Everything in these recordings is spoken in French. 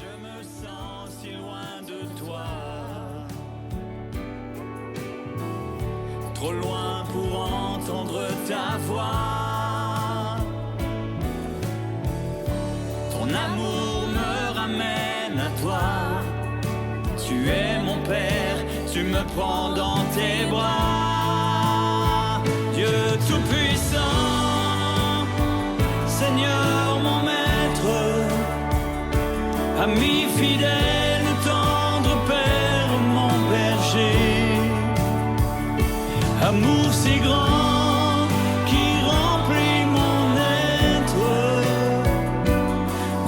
Je me sens si loin de toi, trop loin pour entendre ta voix. Ton amour me ramène à toi. Tu es mon Père, tu me prends dans tes bras. Dieu tout-puissant, Seigneur mon Maître, ami fidèle, tendre Père, mon berger. Amour si grand qui remplit mon être,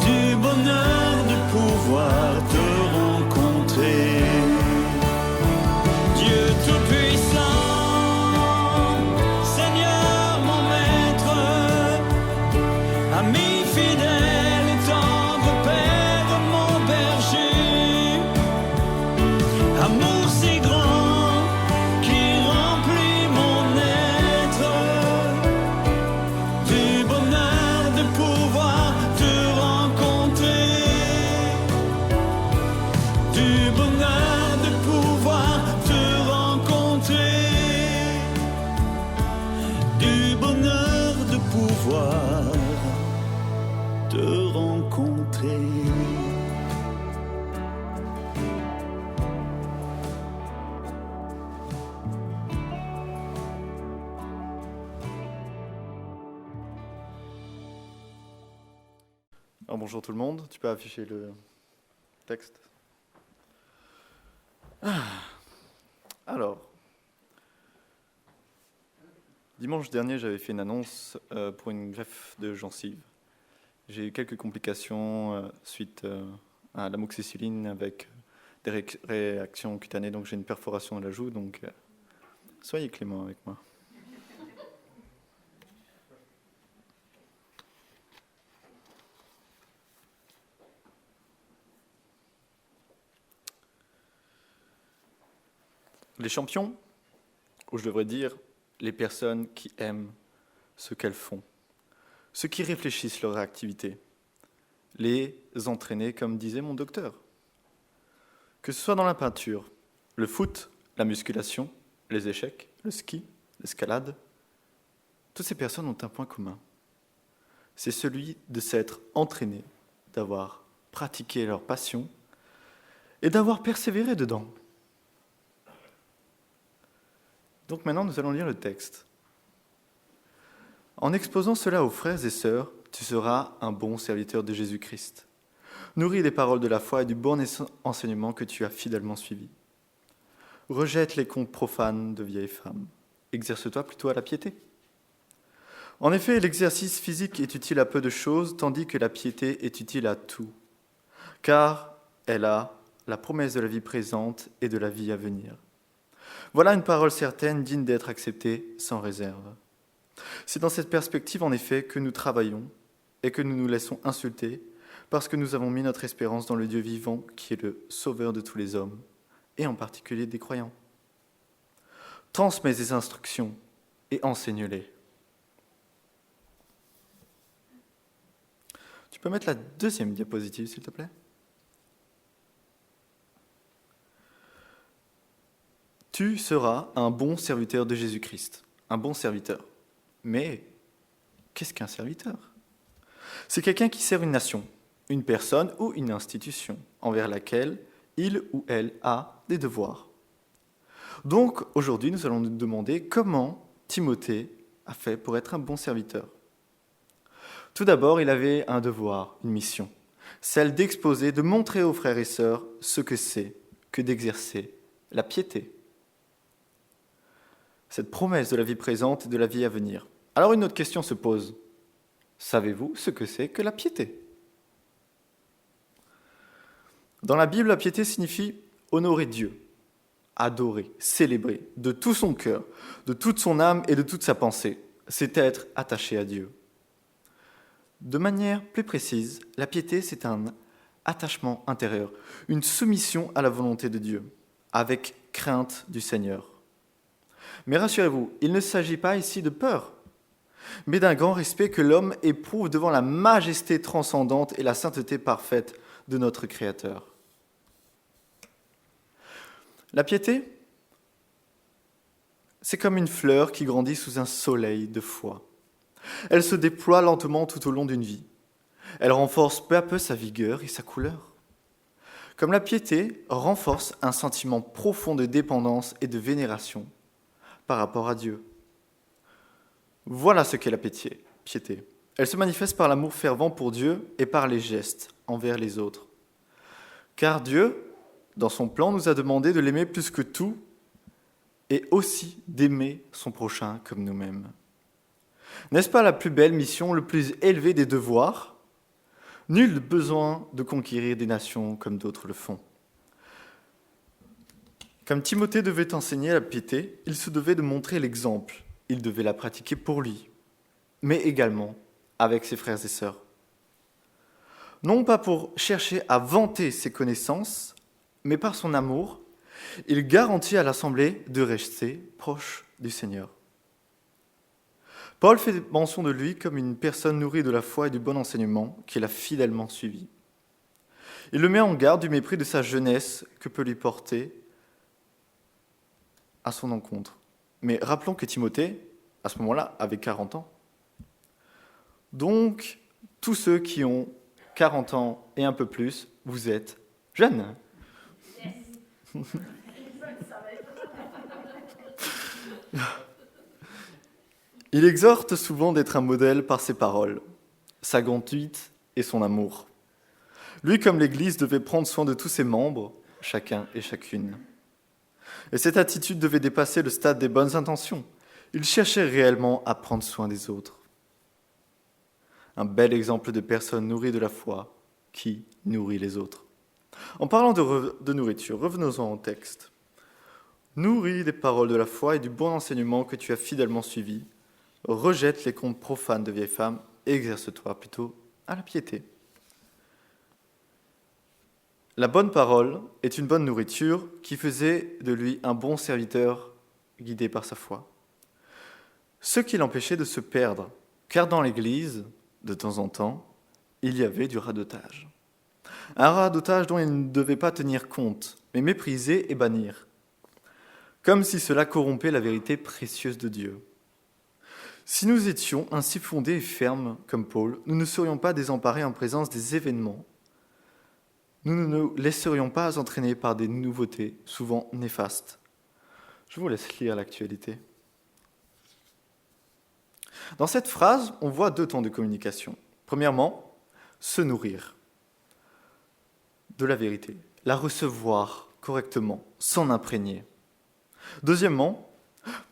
du bonheur de pouvoir te rencontrer. Dieu tout-puissant, Seigneur mon Maître, ami fidèle et tendre Père, mon berger. Amour si grand qui remplit mon être, du bonheur de pouvoir te rencontrer, du bonheur de pouvoir te rencontrer, du bonheur de pouvoir te rencontrer. Alors bonjour tout le monde, tu peux afficher le texte. Alors, dimanche dernier j'avais fait une annonce pour une greffe de gencive. J'ai eu quelques complications suite à l'amoxicilline avec des réactions cutanées, donc j'ai une perforation de la joue, donc soyez clément avec moi. Les champions, ou je devrais dire les personnes qui aiment ce qu'elles font, ceux qui réfléchissent leur activité, les entraîner comme disait mon docteur. Que ce soit dans la peinture, le foot, la musculation, les échecs, le ski, l'escalade, toutes ces personnes ont un point commun. C'est celui de s'être entraîné, d'avoir pratiqué leur passion et d'avoir persévéré dedans. Donc maintenant, nous allons lire le texte. En exposant cela aux frères et sœurs, tu seras un bon serviteur de Jésus-Christ, nourri des paroles de la foi et du bon enseignement que tu as fidèlement suivi. Rejette les contes profanes de vieilles femmes. Exerce-toi plutôt à la piété. En effet, l'exercice physique est utile à peu de choses, tandis que la piété est utile à tout, car elle a la promesse de la vie présente et de la vie à venir. Voilà une parole certaine, digne d'être acceptée sans réserve. C'est dans cette perspective, en effet, que nous travaillons et que nous nous laissons insulter, parce que nous avons mis notre espérance dans le Dieu vivant, qui est le sauveur de tous les hommes, et en particulier des croyants. Transmets ces instructions et enseigne-les. Tu peux mettre la deuxième diapositive, s'il te plaît ? Tu seras un bon serviteur de Jésus-Christ, un bon serviteur. Mais qu'est-ce qu'un serviteur ? C'est quelqu'un qui sert une nation, une personne ou une institution envers laquelle il ou elle a des devoirs. Donc aujourd'hui, nous allons nous demander comment Timothée a fait pour être un bon serviteur. Tout d'abord, il avait un devoir, une mission, celle d'exposer, de montrer aux frères et sœurs ce que c'est que d'exercer la piété. Cette promesse de la vie présente et de la vie à venir. Alors une autre question se pose. Savez-vous ce que c'est que la piété ? Dans la Bible, la piété signifie honorer Dieu, adorer, célébrer de tout son cœur, de toute son âme et de toute sa pensée. C'est être attaché à Dieu. De manière plus précise, la piété, c'est un attachement intérieur, une soumission à la volonté de Dieu, avec crainte du Seigneur. Mais rassurez-vous, il ne s'agit pas ici de peur, mais d'un grand respect que l'homme éprouve devant la majesté transcendante et la sainteté parfaite de notre Créateur. La piété, c'est comme une fleur qui grandit sous un soleil de foi. Elle se déploie lentement tout au long d'une vie. Elle renforce peu à peu sa vigueur et sa couleur. Comme la piété renforce un sentiment profond de dépendance et de vénération par rapport à Dieu. Voilà ce qu'est la piété. Elle se manifeste par l'amour fervent pour Dieu et par les gestes envers les autres. Car Dieu, dans son plan, nous a demandé de l'aimer plus que tout et aussi d'aimer son prochain comme nous-mêmes. N'est-ce pas la plus belle mission, le plus élevé des devoirs ? Nul besoin de conquérir des nations comme d'autres le font. Comme Timothée devait enseigner la piété, il se devait de montrer l'exemple. Il devait la pratiquer pour lui, mais également avec ses frères et sœurs. Non pas pour chercher à vanter ses connaissances, mais par son amour, il garantit à l'Assemblée de rester proche du Seigneur. Paul fait mention de lui comme une personne nourrie de la foi et du bon enseignement qu'il a fidèlement suivi. Il le met en garde du mépris de sa jeunesse que peut lui porter à son encontre. Mais rappelons que Timothée, à ce moment-là, avait 40 ans. Donc, tous ceux qui ont 40 ans et un peu plus, vous êtes jeunes. Yes. Il exhorte souvent d'être un modèle par ses paroles, sa conduite et son amour. Lui, comme l'Église, devait prendre soin de tous ses membres, chacun et chacune. Et cette attitude devait dépasser le stade des bonnes intentions. Il cherchait réellement à prendre soin des autres. Un bel exemple de personne nourrie de la foi qui nourrit les autres. En parlant de nourriture, revenons-en au texte. Nourris des paroles de la foi et du bon enseignement que tu as fidèlement suivi. Rejette les contes profanes de vieilles femmes et exerce-toi plutôt à la piété. La bonne parole est une bonne nourriture qui faisait de lui un bon serviteur guidé par sa foi. Ce qui l'empêchait de se perdre, car dans l'Église, de temps en temps, il y avait du radotage. Un radotage dont il ne devait pas tenir compte, mais mépriser et bannir, comme si cela corrompait la vérité précieuse de Dieu. Si nous étions ainsi fondés et fermes comme Paul, nous ne serions pas désemparés en présence des événements. Nous ne nous laisserions pas entraîner par des nouveautés, souvent néfastes. Je vous laisse lire l'actualité. Dans cette phrase, on voit deux temps de communication. Premièrement, se nourrir de la vérité, la recevoir correctement, s'en imprégner. Deuxièmement,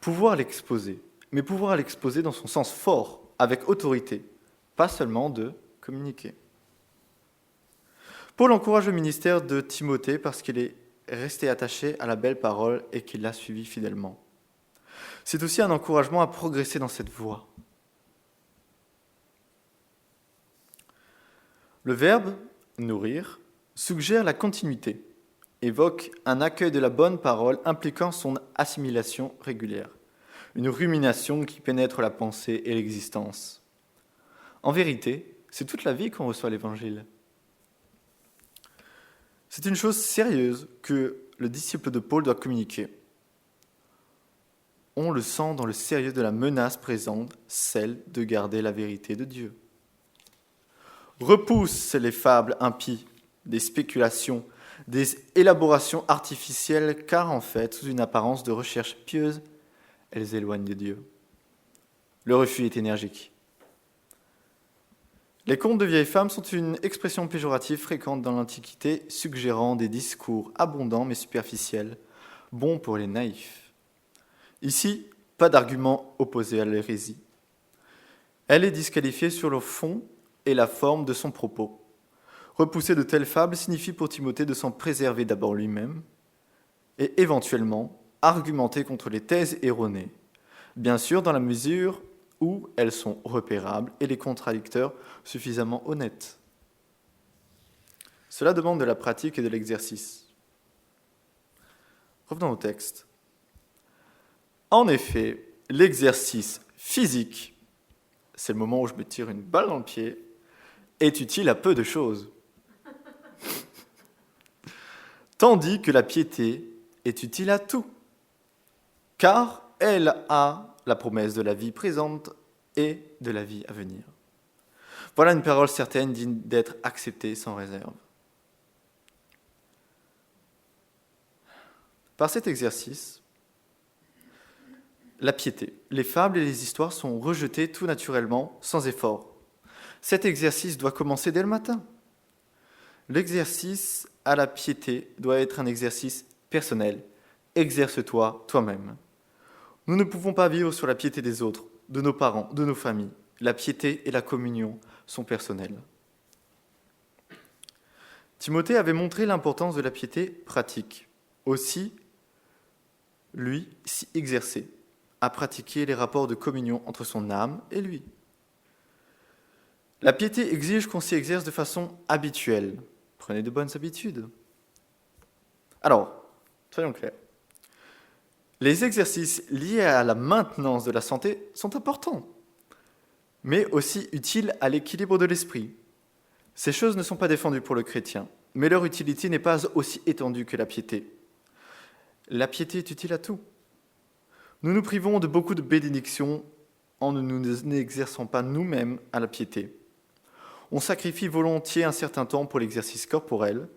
pouvoir l'exposer, mais pouvoir l'exposer dans son sens fort, avec autorité, pas seulement de communiquer. Paul encourage le ministère de Timothée parce qu'il est resté attaché à la belle parole et qu'il l'a suivi fidèlement. C'est aussi un encouragement à progresser dans cette voie. Le verbe « nourrir » suggère la continuité, évoque un accueil de la bonne parole impliquant son assimilation régulière, une rumination qui pénètre la pensée et l'existence. En vérité, c'est toute la vie qu'on reçoit l'Évangile. C'est une chose sérieuse que le disciple de Paul doit communiquer. On le sent dans le sérieux de la menace présente, celle de garder la vérité de Dieu. Repousse les fables impies, des spéculations, des élaborations artificielles, car en fait, sous une apparence de recherche pieuse, elles éloignent de Dieu. Le refus est énergique. Les contes de vieilles femmes sont une expression péjorative fréquente dans l'Antiquité, suggérant des discours abondants mais superficiels, bons pour les naïfs. Ici, pas d'argument opposé à l'hérésie. Elle est disqualifiée sur le fond et la forme de son propos. Repousser de telles fables signifie pour Timothée de s'en préserver d'abord lui-même et éventuellement argumenter contre les thèses erronées, bien sûr dans la mesure où elles sont repérables et les contradicteurs suffisamment honnêtes. Cela demande de la pratique et de l'exercice. Revenons au texte. En effet, l'exercice physique, c'est le moment où je me tire une balle dans le pied, est utile à peu de choses. tandis que la piété est utile à tout, car elle a la promesse de la vie présente et de la vie à venir. Voilà une parole certaine digne d'être acceptée sans réserve. Par cet exercice, la piété, les fables et les histoires sont rejetées tout naturellement, sans effort. Cet exercice doit commencer dès le matin. L'exercice à la piété doit être un exercice personnel. Exerce-toi toi-même. Nous ne pouvons pas vivre sur la piété des autres, de nos parents, de nos familles. La piété et la communion sont personnelles. Timothée avait montré l'importance de la piété pratique. Aussi, lui s'y exerçait, à pratiquer les rapports de communion entre son âme et lui. La piété exige qu'on s'y exerce de façon habituelle. Prenez de bonnes habitudes. Alors, soyons clairs. Les exercices liés à la maintenance de la santé sont importants, mais aussi utiles à l'équilibre de l'esprit. Ces choses ne sont pas défendues pour le chrétien, mais leur utilité n'est pas aussi étendue que la piété. La piété est utile à tout. Nous nous privons de beaucoup de bénédictions en ne nous exerçant pas nous-mêmes à la piété. On sacrifie volontiers un certain temps pour l'exercice corporel.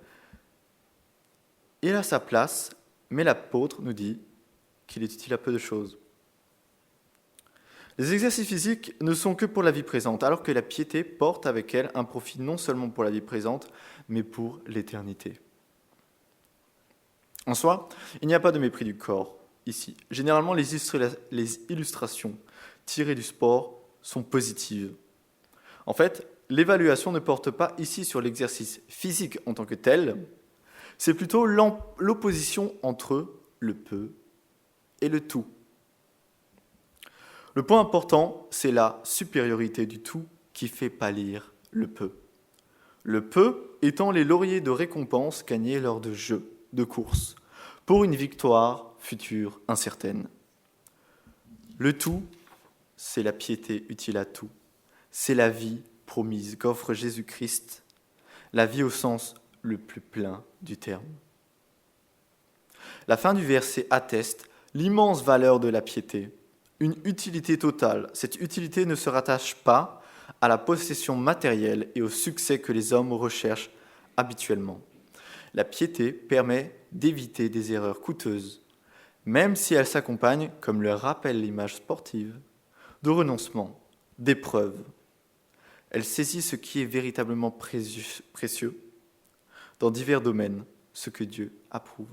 Il a sa place, mais l'apôtre nous dit qu'il est utile à peu de choses. Les exercices physiques ne sont que pour la vie présente, alors que la piété porte avec elle un profit non seulement pour la vie présente, mais pour l'éternité. En soi, il n'y a pas de mépris du corps ici. Généralement, les illustrations tirées du sport sont positives. En fait, l'évaluation ne porte pas ici sur l'exercice physique en tant que tel, c'est plutôt l'opposition entre le peu et le tout. Le point important, c'est la supériorité du tout qui fait pâlir le peu. Le peu étant les lauriers de récompense gagnés lors de jeux, de courses, pour une victoire future incertaine. Le tout, c'est la piété utile à tout. C'est la vie promise qu'offre Jésus-Christ, la vie au sens le plus plein du terme. La fin du verset atteste l'immense valeur de la piété, une utilité totale. Cette utilité ne se rattache pas à la possession matérielle et au succès que les hommes recherchent habituellement. La piété permet d'éviter des erreurs coûteuses, même si elle s'accompagne, comme le rappelle l'image sportive, de renoncement, d'épreuves. Elle saisit ce qui est véritablement précieux dans divers domaines, ce que Dieu approuve.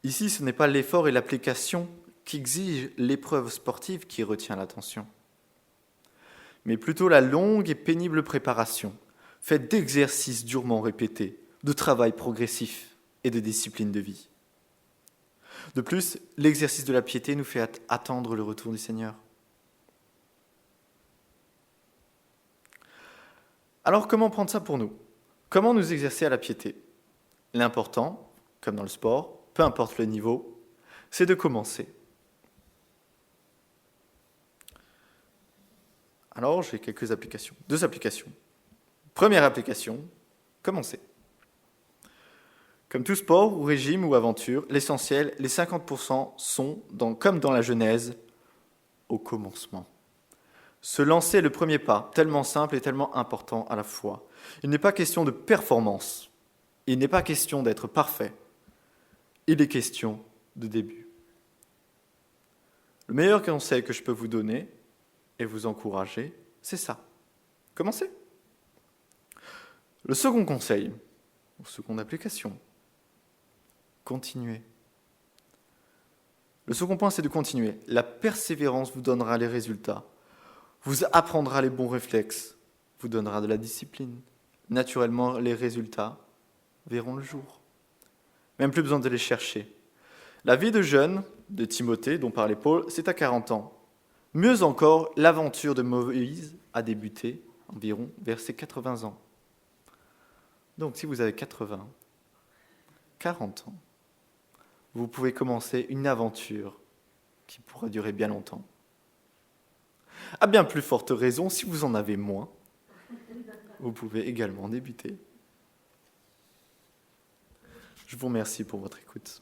Ici, ce n'est pas l'effort et l'application qu'exige l'épreuve sportive qui retient l'attention, mais plutôt la longue et pénible préparation, faite d'exercices durement répétés, de travail progressif et de discipline de vie. De plus, l'exercice de la piété nous fait attendre le retour du Seigneur. Alors, comment prendre ça pour nous ? Comment nous exercer à la piété ? L'important, comme dans le sport, peu importe le niveau, c'est de commencer. Alors, j'ai quelques applications. 2 applications. Première application, commencer. Comme tout sport ou régime ou aventure, l'essentiel, les 50% sont, comme dans la Genèse, au commencement. Se lancer est le premier pas, tellement simple et tellement important à la fois. Il n'est pas question de performance. Il n'est pas question d'être parfait. Il est question de début. Le meilleur conseil que je peux vous donner et vous encourager, c'est ça. Commencez. Le second conseil, ou seconde application, continuez. Le second point, c'est de continuer. La persévérance vous donnera les résultats, vous apprendra les bons réflexes, vous donnera de la discipline. Naturellement, les résultats verront le jour. Même plus besoin de les chercher. La vie de jeune de Timothée, dont parlait Paul, c'est à 40 ans. Mieux encore, l'aventure de Moïse a débuté environ vers ses 80 ans. Donc, si vous avez 40 ans, vous pouvez commencer une aventure qui pourra durer bien longtemps. À bien plus forte raison, si vous en avez moins, vous pouvez également débuter Je vous remercie pour votre écoute.